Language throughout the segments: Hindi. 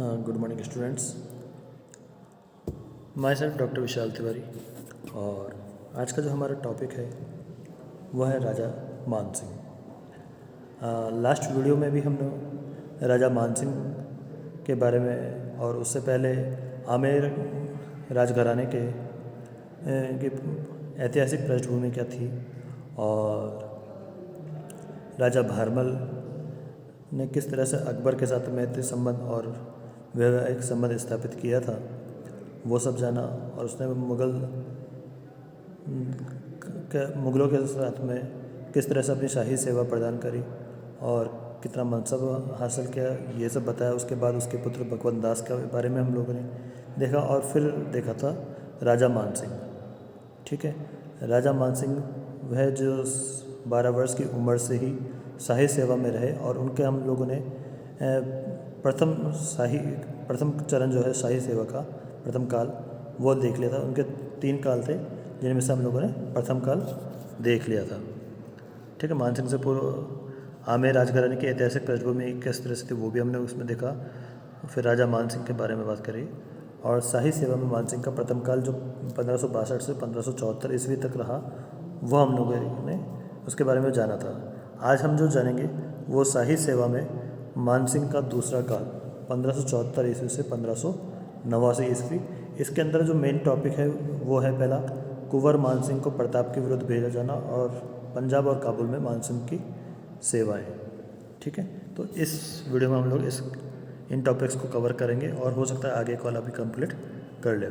Good morning students. Myself doctor Vishal Tiwari. और आज का जो हमारा टॉपिक है वह है राजा मान सिंह। लास्ट वीडियो में भी हमने राजा मान सिंह के बारे में और उससे पहले आमेर राजघराने के ऐतिहासिक पृष्ठभूमि क्या थी और राजा भारमल ने किस तरह से अकबर के साथ मैत्री संबंध और वैवाहिक संबंध स्थापित किया था वो सब जाना। और उसने मुग़लों के साथ में किस तरह से अपनी शाही सेवा प्रदान करी और कितना मनसब हासिल किया ये सब बताया। उसके बाद उसके पुत्र भगवंत दास के बारे में हम लोगों ने देखा और फिर देखा था राजा मान सिंह। ठीक है, राजा मान सिंह वह जो 12 वर्ष की उम्र से ही शाही सेवा में रहे और उनके हम लोगों ने प्रथम चरण जो है शाही सेवा का प्रथम काल वो देख लिया था। उनके 3 काल थे जिनमें से हम लोगों ने प्रथम काल देख लिया था। ठीक है, मान सिंह से पूर्व आमेर राजघराने की ऐतिहासिक पृष्ठभूमि किस तरह से थी वो भी हमने उसमें देखा। फिर राजा मान सिंह के बारे में बात करी और शाही सेवा में मान सिंह का प्रथम काल जो 1562 से 1574 ईस्वी तक रहा वो हम लोगों ने उसके बारे में जाना था। आज हम जो जानेंगे वो शाही सेवा में मान सिंह का दूसरा काल 1574 ईस्वी से 1589 ईस्वी। इसके अंदर जो मेन टॉपिक है वो है पहला कुंवर मान सिंह को प्रताप के विरुद्ध भेजा जाना और पंजाब और काबुल में मान सिंह की सेवाएं। ठीक है, तो इस वीडियो में हम लोग इन टॉपिक्स को कवर करेंगे और हो सकता है आगे का वाला भी कंप्लीट कर ले।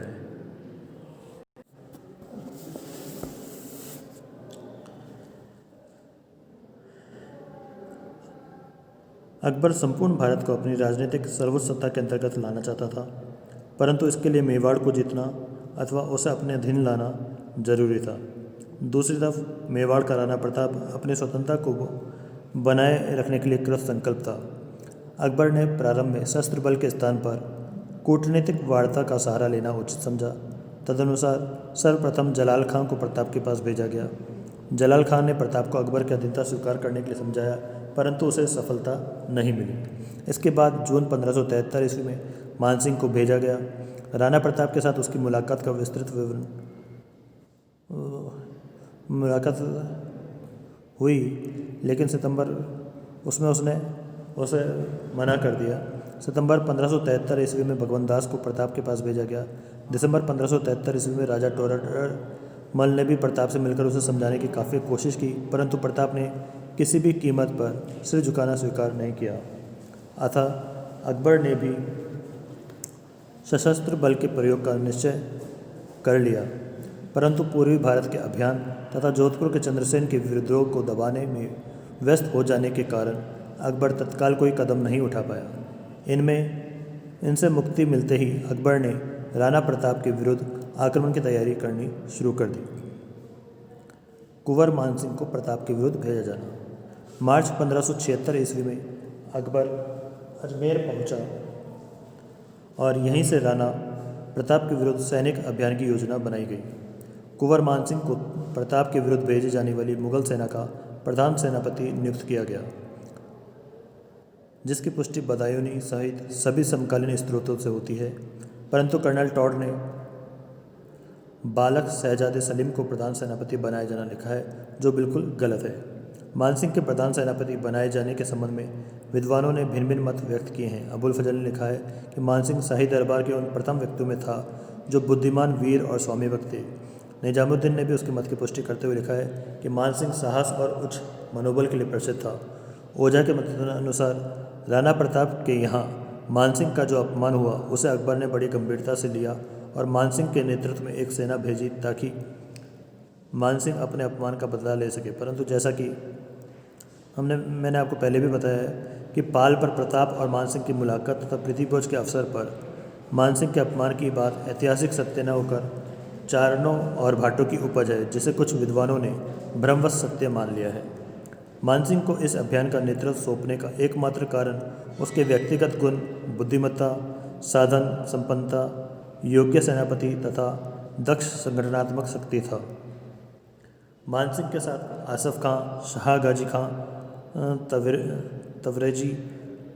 अकबर संपूर्ण भारत को अपनी राजनीतिक सर्वोच्च सत्ता के अंतर्गत लाना चाहता था, परंतु इसके लिए मेवाड़ को जीतना अथवा उसे अपने अधीन लाना जरूरी था। दूसरी तरफ मेवाड़ का राणा प्रताप अपनी स्वतंत्रता को बनाए रखने के लिए कृत संकल्प था। अकबर ने प्रारंभ में शस्त्र बल के स्थान पर कूटनीतिक वार्ता का सहारा लेना उचित समझा। तदनुसार सर्वप्रथम जलाल खां को प्रताप के पास भेजा गया। जलाल खान ने प्रताप को अकबर की अधीनता स्वीकार करने के लिए समझाया, परंतु उसे सफलता नहीं मिली। इसके बाद जून 1573 ईस्वी में मान सिंह को भेजा गया। राणा प्रताप के साथ उसकी मुलाकात का विस्तृत विवरण मुलाकात हुई, लेकिन उसने उसे मना कर दिया। सितंबर 1573 ईस्वी में भगवंत दास को प्रताप के पास भेजा गया। दिसंबर 1573 ईस्वी में राजा टोडरमल ने भी प्रताप से मिलकर उसे समझाने की काफ़ी कोशिश की, परंतु प्रताप ने किसी भी कीमत पर सिर झुकाना स्वीकार नहीं किया। अतः अकबर ने भी सशस्त्र बल के प्रयोग का निश्चय कर लिया, परंतु पूर्वी भारत के अभियान तथा जोधपुर के चंद्रसेन के विद्रोह को दबाने में व्यस्त हो जाने के कारण अकबर तत्काल कोई कदम नहीं उठा पाया। इनसे मुक्ति मिलते ही अकबर ने राणा प्रताप के विरुद्ध आक्रमण की तैयारी करनी शुरू कर दी। कुंवर मान सिंह को प्रताप के विरुद्ध भेजा जाना। मार्च 1576 ईस्वी में अकबर अजमेर पहुंचा और यहीं से राणा प्रताप के विरुद्ध सैनिक अभियान की योजना बनाई गई। कुंवर मान सिंह को प्रताप के विरुद्ध भेजी जाने वाली मुगल सेना का प्रधान सेनापति नियुक्त किया गया, जिसकी पुष्टि बदायूनी सहित सभी समकालीन स्रोतों से होती है, परंतु कर्नल टॉड ने बालक शहजादे सलीम को प्रधान सेनापति बनाया जाना लिखा है, जो बिल्कुल गलत है। मान सिंह के प्रधान सेनापति बनाए जाने के संबंध में विद्वानों ने भिन्न भिन्न मत व्यक्त किए हैं। अबुल फजल ने लिखा है कि मान सिंह शाही दरबार के उन प्रथम व्यक्तियों में था जो बुद्धिमान, वीर और स्वामीभक्त थे। निजामुद्दीन ने भी उसके मत की पुष्टि करते हुए लिखा है कि मान सिंह साहस और उच्च मनोबल के लिए प्रसिद्ध था। ओझा के मत अनुसार राणा प्रताप के यहाँ मान सिंह का जो अपमान हुआ उसे अकबर ने बड़ी गंभीरता से लिया और मान सिंह के नेतृत्व में एक सेना भेजी ताकि मान सिंह अपने अपमान का बदला ले सके। परंतु जैसा कि मैंने आपको पहले भी बताया है कि पाल पर प्रताप और मान सिंह की मुलाकात तथा प्रीतिभोज के अवसर पर मान सिंह के अपमान की बात ऐतिहासिक सत्य न होकर चारणों और भाटों की उपज है, जिसे कुछ विद्वानों ने भ्रमवश सत्य मान लिया है। मान सिंह को इस अभियान का नेतृत्व सौंपने का एकमात्र कारण उसके व्यक्तिगत गुण, बुद्धिमत्ता, साधन संपन्नता, योग्य सेनापति तथा दक्ष संगठनात्मक शक्ति था। मान सिंह के साथ आसफ खां, शाह गाजी खां, तवरेजी,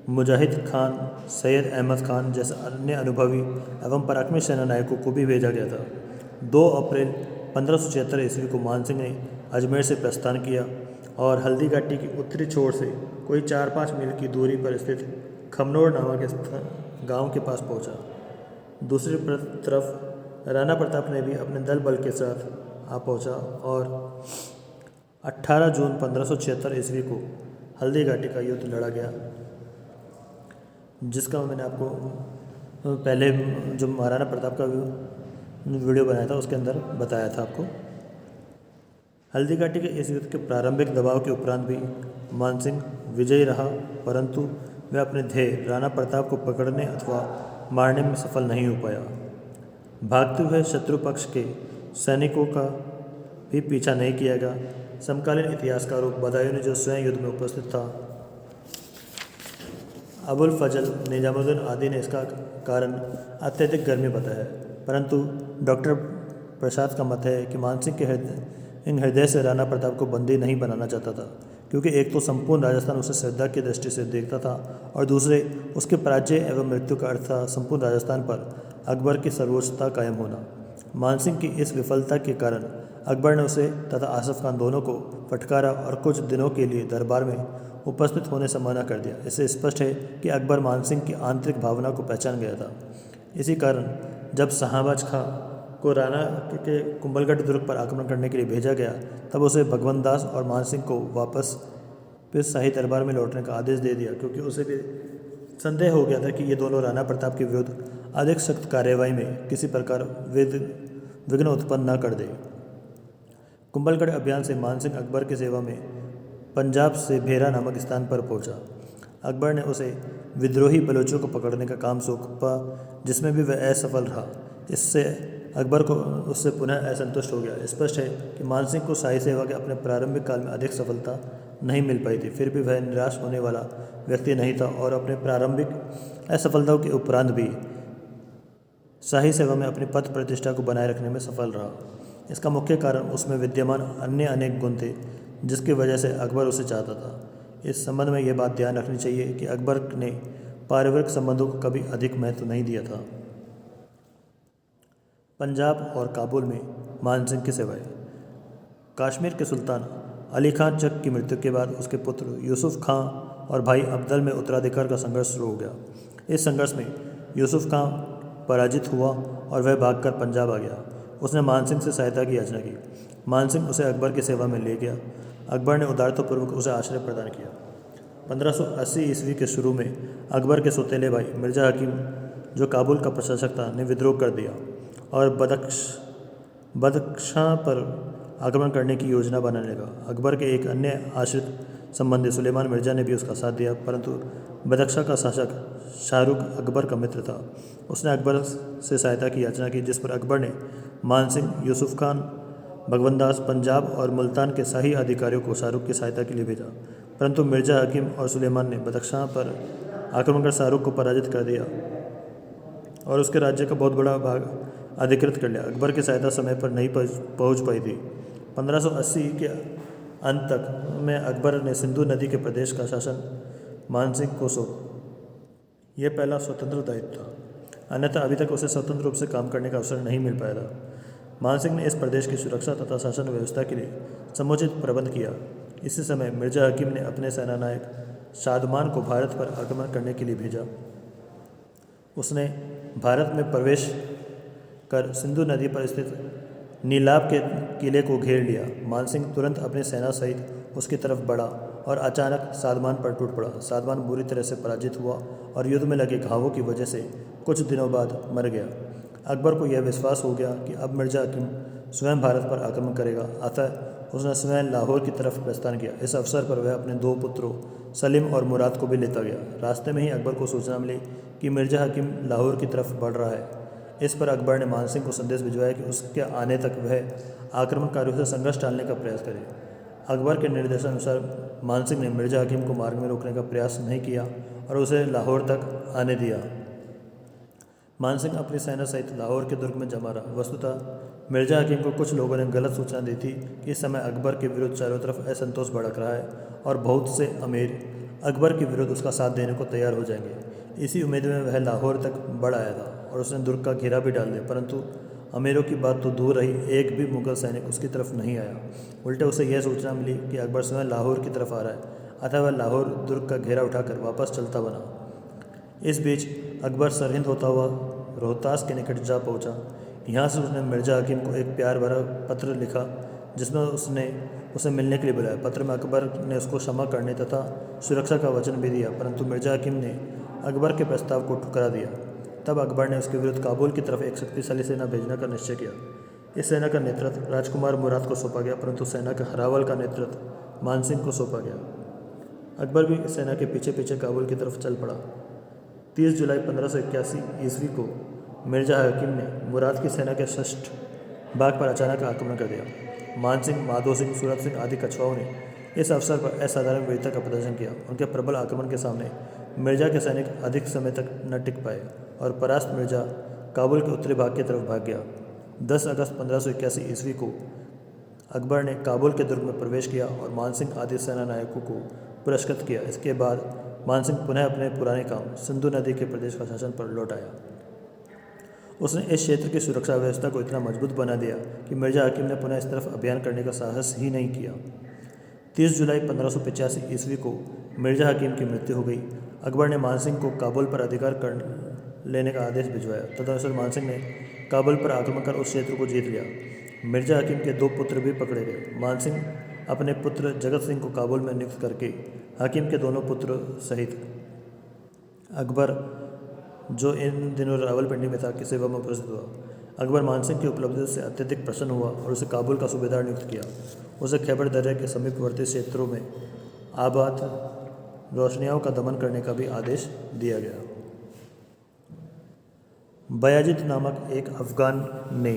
मुजाहिद खान, सैयद अहमद खान जैसे अन्य अनुभवी एवं पराक्रमी सेना नायकों को भी भेजा गया था। 2 अप्रैल 1576 ईस्वी को मानसिंह ने अजमेर से प्रस्थान किया और हल्दी घाटी की उत्तरी छोर से कोई 4-5 मील की दूरी पर स्थित खमनोर नामक गांव के पास पहुंचा। दूसरी तरफ राणा प्रताप ने भी अपने दल बल के साथ आ पहुंचा और 18 जून 1576 ईस्वी को हल्दी घाटी का युद्ध लड़ा गया, जिसका मैंने आपको पहले जो महाराणा प्रताप का वीडियो बनाया था उसके अंदर बताया था आपको। हल्दी घाटी के इस युद्ध के प्रारंभिक दबाव के उपरांत भी मानसिंह विजयी रहा, परंतु वह अपने ध्येय राणा प्रताप को पकड़ने अथवा मारने में सफल नहीं हो पाया। भागते हुए शत्रु पक्ष के सैनिकों का भी पीछा नहीं किया गया। समकालीन इतिहासकारों बदायूं ने जो स्वयं युद्ध में उपस्थित था, अबुल फजल, निजामुद्दीन आदि ने इसका कारण अत्यधिक गर्मी बताया, परंतु डॉक्टर प्रसाद का मत है कि मानसिंह के हृदय से राणा प्रताप को बंदी नहीं बनाना चाहता था, क्योंकि एक तो संपूर्ण राजस्थान उसे श्रद्धा की दृष्टि से देखता था और दूसरे उसके पराजय एवं मृत्यु का अर्थ था संपूर्ण राजस्थान पर अकबर की सर्वोच्चता कायम होना। मानसिंह की इस विफलता के कारण अकबर ने उसे तथा आसफ खान दोनों को फटकारा और कुछ दिनों के लिए दरबार में उपस्थित होने से मना कर दिया। इससे स्पष्ट है कि अकबर मानसिंह की आंतरिक भावना को पहचान गया था। इसी कारण जब शाहबाज खां को राणा के कुंभलगढ़ दुर्ग पर आक्रमण करने के लिए भेजा गया, तब उसे भगवंत दास और मानसिंह को वापस फिर शाही दरबार में लौटने का आदेश दे दिया, क्योंकि उसे भी संदेह हो गया था कि ये दोनों राणा प्रताप के विरुद्ध अधिक सख्त कार्यवाही में किसी प्रकार विघ्न उत्पन्न न कर दे। कुंभलगढ़ अभियान से मानसिंह अकबर की सेवा में पंजाब से भेरा नामक स्थान पर पहुंचा। अकबर ने उसे विद्रोही बलोचों को पकड़ने का काम सौंपा, जिसमें भी वह असफल रहा। इससे अकबर को उससे पुनः असंतुष्ट हो गया। स्पष्ट है कि मानसिंह को शाही सेवा के अपने प्रारंभिक काल में अधिक सफलता नहीं मिल पाई थी, फिर भी वह निराश होने वाला व्यक्ति नहीं था और अपने प्रारंभिक असफलताओं के उपरांत भी शाही सेवा में अपनी पद प्रतिष्ठा को बनाए रखने में सफल रहा। इसका मुख्य कारण उसमें विद्यमान अन्य अनेक गुण थे, जिसकी वजह से अकबर उसे चाहता था। इस संबंध में यह बात ध्यान रखनी चाहिए कि अकबर ने पारिवारिक संबंधों को कभी अधिक महत्व नहीं दिया था। पंजाब और काबुल में मानसिंह की सेवाएं। कश्मीर के सुल्तान अली खां चक की मृत्यु के बाद उसके पुत्र यूसुफ खां और भाई अब्दल में उत्तराधिकार का संघर्ष शुरू हो गया। इस संघर्ष में यूसुफ खां पराजित हुआ और वह भागकर पंजाब आ गया। उसने मानसिंह से सहायता की याचना की। मानसिंह उसे अकबर की सेवा में ले गया। अकबर ने उदारतापूर्वक उसे आश्रय प्रदान किया। 1580 ईस्वी के शुरू में अकबर के सौतेले भाई मिर्जा हकीम, जो काबुल का प्रशासक था, ने विद्रोह कर दिया और बदख्शां पर आक्रमण करने की योजना बनाने लगा। अकबर के एक अन्य आश्रित संबंधी सुलेमान मिर्जा ने भी उसका साथ दिया, परंतु बदख्शां का शासक शाहरुख अकबर का मित्र था। उसने अकबर से सहायता की याचना की, जिस पर अकबर ने मानसिंह, यूसुफ खान, भगवंदास, पंजाब और मुल्तान के शाही अधिकारियों को शाहरुख की सहायता के लिए भेजा, परंतु मिर्जा हकीम और सुलेमान ने बदख्शां पर आक्रमण कर शाहरुख को पराजित कर दिया और उसके राज्य का बहुत बड़ा भाग अधिकृत कर लिया। अकबर की सहायता समय पर नहीं पहुंच पाई थी। 1580 के अंत तक में अकबर ने सिंधु नदी के प्रदेश का शासन मानसिंह को सौंपा। यह पहला स्वतंत्र दायित्व था, अन्यथा अभी तक उसे स्वतंत्र रूप से काम करने का अवसर नहीं मिल पाया था। मानसिंह ने इस प्रदेश की सुरक्षा तथा शासन व्यवस्था के लिए समुचित प्रबंध किया। इसी समय मिर्जा हकीम ने अपने सेनानायक शादमान को भारत पर आक्रमण करने के लिए भेजा। उसने भारत में प्रवेश कर सिंधु नदी पर स्थित नीलाब के किले को घेर लिया। मानसिंह तुरंत अपनी सेना सहित उसकी तरफ बढ़ा और अचानक सादमान पर टूट पड़ा। सादमान बुरी तरह से पराजित हुआ और युद्ध में लगे घावों की वजह से कुछ दिनों बाद मर गया। अकबर को यह विश्वास हो गया कि अब मिर्जा हकीम स्वयं भारत पर आक्रमण करेगा, अतः उसने स्वयं लाहौर की तरफ प्रस्थान किया। इस अवसर पर वह अपने 2 पुत्रों सलीम और मुराद को भी लेता गया। रास्ते में ही अकबर को सूचना मिली कि मिर्जा हकीम लाहौर की तरफ बढ़ रहा है। इस पर अकबर ने मानसिंह को संदेश भिजवाया कि उसके आने तक वह आक्रमणकारियों से संघर्ष टालने का प्रयास करे। अकबर के निर्देशानुसार मानसिंह ने मिर्जा हकीम को मार्ग में रोकने का प्रयास नहीं किया और उसे लाहौर तक आने दिया। मानसिंह अपनी सेना सहित लाहौर के दुर्ग में जमा रहा। वस्तुतः मिर्जा हकीम को कुछ लोगों ने गलत सूचना दी थी कि इस समय अकबर के विरुद्ध चारों तरफ असंतोष भड़क रहा है और बहुत से अमीर अकबर के विरुद्ध उसका साथ देने को तैयार हो जाएंगे। इसी उम्मीद में वह लाहौर तक बढ़ आया था और उसने दुर्ग का घेरा भी डाल दिया, परंतु अमीरों की बात तो दूर रही, एक भी मुगल सैनिक उसकी तरफ नहीं आया। उल्टे उसे यह सूचना मिली कि अकबर स्वयं लाहौर की तरफ आ रहा है, अतः वह लाहौर दुर्ग का घेरा उठाकर वापस चलता बना। इस बीच अकबर सरहिंद होता हुआ रोहतास के निकट जा पहुंचा। यहाँ से उसने मिर्जा हकीम को एक प्यार भरा पत्र लिखा जिसमें उसने उसे मिलने के लिए बुलाया। पत्र में अकबर ने उसको क्षमा करने तथा सुरक्षा का वचन भी दिया, परंतु मिर्जा हकीम ने अकबर के प्रस्ताव को ठुकरा दिया। तब अकबर ने उसके विरुद्ध काबुल की तरफ एक शक्तिशाली सेना भेजने का निश्चय किया। इस सेना का नेतृत्व राजकुमार मुराद को सौंपा गया, परंतु सेना के हरावल का नेतृत्व मानसिंह को सौंपा गया। अकबर भी इस सेना के पीछे पीछे काबुल की तरफ चल पड़ा। 30 जुलाई 1581 ईस्वी को मिर्जा हकीम ने मुराद की सेना के षष्ठ बाग पर अचानक आक्रमण कर दिया। मानसिंह, माधो सिंह, सूरत सिंह आदि कछुआओं ने इस अवसर पर असाधारण वीरता का प्रदर्शन किया। उनके प्रबल आक्रमण के सामने मिर्जा के सैनिक अधिक समय तक न टिक पाए और परास्त मिर्जा काबुल के उत्तरी भाग की तरफ भाग गया। 10 अगस्त 1581 ईस्वी को अकबर ने काबुल के दुर्ग में प्रवेश किया और मानसिंह आदि सेना नायकों को पुरस्कृत किया। इसके बाद मानसिंह पुनः अपने पुराने काम सिंधु नदी के प्रदेश का शासन पर लौट आया। उसने इस क्षेत्र की सुरक्षा व्यवस्था को इतना मजबूत बना दिया कि मिर्जा हकीम ने पुनः इस तरफ अभियान करने का साहस ही नहीं किया। 30 जुलाई 1585 ईस्वी को मिर्जा हकीम की मृत्यु हो गई। अकबर ने मानसिंह को काबुल पर अधिकार कर लेने का आदेश भिजवाया। तदनुसार मानसिंह ने काबुल पर आक्रमण कर उस क्षेत्र को जीत लिया। मिर्जा हकीम के 2 पुत्र भी पकड़े गए। मानसिंह अपने पुत्र जगत सिंह को काबुल में नियुक्त करके हकीम के दोनों पुत्र सहित अकबर, जो इन दिनों रावलपिंडी में था, की सेवा में उपस्थित हुआ। अकबर मानसिंह की उपलब्धि से अत्यधिक प्रसन्न हुआ और उसे काबुल का सूबेदार नियुक्त किया। उसे खैबर दर्रे के समीपवर्ती क्षेत्रों में आबाद रोशनियाओं का दमन करने का भी आदेश दिया गया। बयाजिद नामक एक अफगान ने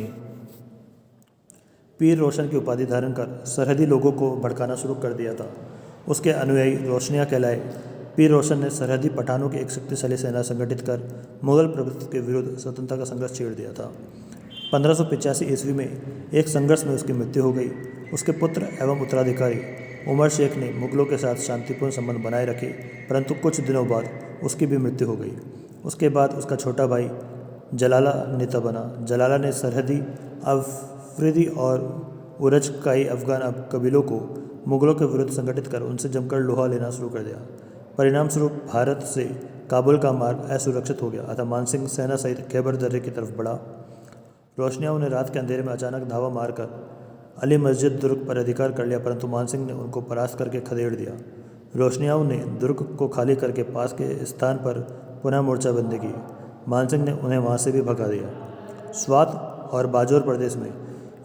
पीर रोशन की उपाधि धारण कर सरहदी लोगों को भड़काना शुरू कर दिया था। उसके अनुयायी रोशनिया कहलाए। पीर रोशन ने सरहदी पठानों की एक शक्तिशाली सेना संगठित कर मुगल प्रभुत्व के विरुद्ध स्वतंत्रता का संघर्ष छेड़ दिया था। 1585 ईस्वी में एक संघर्ष में उसकी मृत्यु हो गई। उसके पुत्र एवं उत्तराधिकारी उमर शेख ने मुगलों के साथ शांतिपूर्ण संबंध बनाए रखे, परंतु कुछ दिनों बाद उसकी भी मृत्यु हो गई। उसके बाद उसका छोटा भाई जलाला नेता बना। जलाला ने सरहदी अफरीदी और उरजकाई अफगान कबीलों को मुगलों के विरुद्ध संगठित कर उनसे जमकर लोहा लेना शुरू कर दिया। परिणाम स्वरूप भारत से काबुल का मार्ग असुरक्षित हो गया, अतः मानसिंह सेना सहित खैबर दर्रे की तरफ बढ़ा। रोशनियाओं ने रात के अंधेरे में अचानक धावा मारकर अली मस्जिद दुर्ग पर अधिकार कर लिया, परंतु मानसिंह ने उनको परास्त करके खदेड़ दिया। रोशनियाओं ने दुर्ग को खाली करके पास के स्थान पर पुनः मोर्चाबंदी की। मानसिंह ने उन्हें वहाँ से भी भगा दिया। स्वात और बाजौर प्रदेश में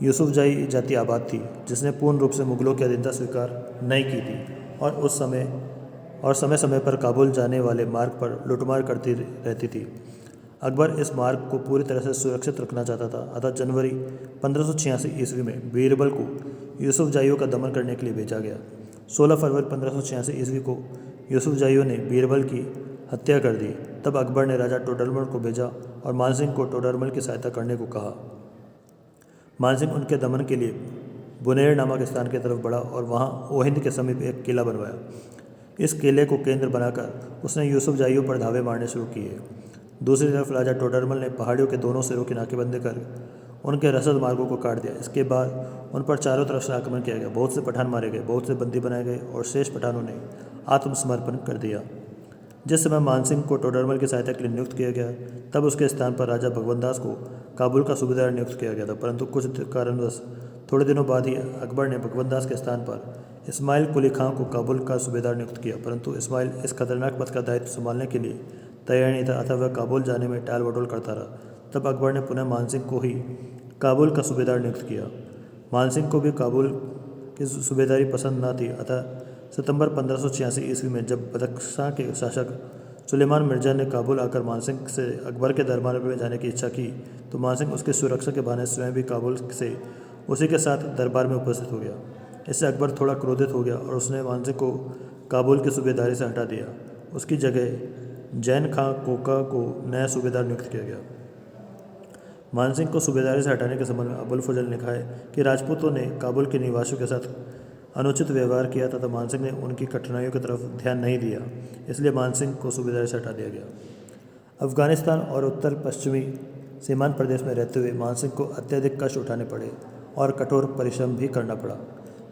यूसुफजाई जाति आबाद थी, जिसने पूर्ण रूप से मुगलों की अधीनता स्वीकार नहीं की थी और समय समय पर काबुल जाने वाले मार्ग पर लूटमार करती रहती थी। अकबर इस मार्ग को पूरी तरह से सुरक्षित रखना चाहता था, अतः जनवरी 1586 ईस्वी में बीरबल को यूसुफजाइयों का दमन करने के लिए भेजा गया। 16 फरवरी 1586 ईस्वी को यूसुफजाइयों ने बीरबल की हत्या कर दी। तब अकबर ने राजा टोडरमल को भेजा और मानसिंह को टोडरमल की सहायता करने को कहा। मानसिंह उनके दमन के लिए बुनेर नामक स्थान की तरफ बढ़ा और वहाँ ओहिंद के समीप एक किला बनवाया। इस किले को केंद्र बनाकर उसने यूसुफजाइयों पर धावे मारने शुरू किए। दूसरी तरफ राजा टोडरमल ने पहाड़ियों के दोनों सिरों की नाकेबंदी कर उनके रसद मार्गों को काट दिया। इसके बाद उन पर चारों तरफ से आक्रमण किया गया। बहुत से पठान मारे गए, बहुत से बंदी बनाए गए और शेष पठानों ने आत्मसमर्पण कर दिया। जिस समय मानसिंह को टोडरमल की सहायता के लिए नियुक्त किया गया, तब उसके स्थान पर राजा भगवंत को काबुल का सूबेदार नियुक्त किया गया था, परंतु कुछ कारणवश थोड़े दिनों बाद ही अकबर ने भगवंत के स्थान पर इस्माइल कुली खां को काबुल का सूबेदार नियुक्त किया, परंतु इस्माइल इस खतरनाक पद का दायित्व संभालने के लिए तैयार नहीं था, अतः वह काबुल जाने में टाल मटोल करता रहा। तब अकबर ने पुनः मानसिंह को ही काबुल का सूबेदार नियुक्त किया। मानसिंह को भी काबुल की सूबेदारी पसंद न थी, अतः सितंबर 1586 ईस्वी में जब बदख्शां के शासक सुलेमान मिर्जा ने काबुल आकर मानसिंह से अकबर के दरबार में जाने की इच्छा की, तो मानसिंह उसकी सुरक्षा के बहाने स्वयं भी काबुल से उसी के साथ दरबार में उपस्थित हो गया। इससे अकबर थोड़ा क्रोधित हो गया और उसने मानसिंह को काबुल की सूबेदारी से हटा दिया। उसकी जगह जैन खां कोका को नया सूबेदार नियुक्त किया गया। मानसिंह को सूबेदारी से हटाने के संबंध में अबुल फजल ने लिखा है कि राजपूतों ने काबुल के निवासियों के साथ अनुचित व्यवहार किया तथा मानसिंह ने उनकी कठिनाइयों की तरफ ध्यान नहीं दिया, इसलिए मानसिंह को सूबेदारी से हटा दिया गया। अफगानिस्तान और उत्तर पश्चिमी सीमांत प्रदेश में रहते हुए मानसिंह को अत्यधिक कष्ट उठाने पड़े और कठोर परिश्रम भी करना पड़ा,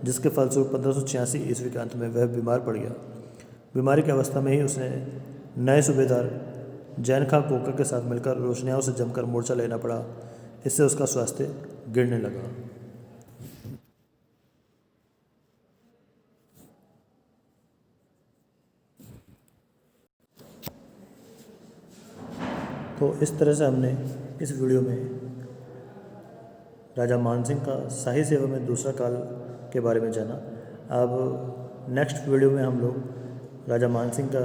जिसके फलस्वरूप 1586 ईस्वी के अंत में वह बीमार पड़ गया। बीमारी की अवस्था में ही उसने नए सूबेदार जैन खां कोका के साथ मिलकर रोशनियाओं से जमकर मोर्चा लेना पड़ा। इससे उसका स्वास्थ्य गिरने लगा। तो इस तरह से हमने इस वीडियो में राजा मानसिंह का शाही सेवा में दूसरा काल के बारे में जाना। अब नेक्स्ट वीडियो में हम लोग राजा मानसिंह का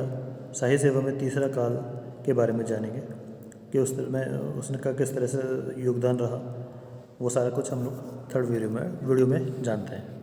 शाही सेवा में तीसरा काल के बारे में जानेंगे कि उसने का किस तरह से योगदान रहा। वो सारा कुछ हम लोग थर्ड वीडियो में जानते हैं।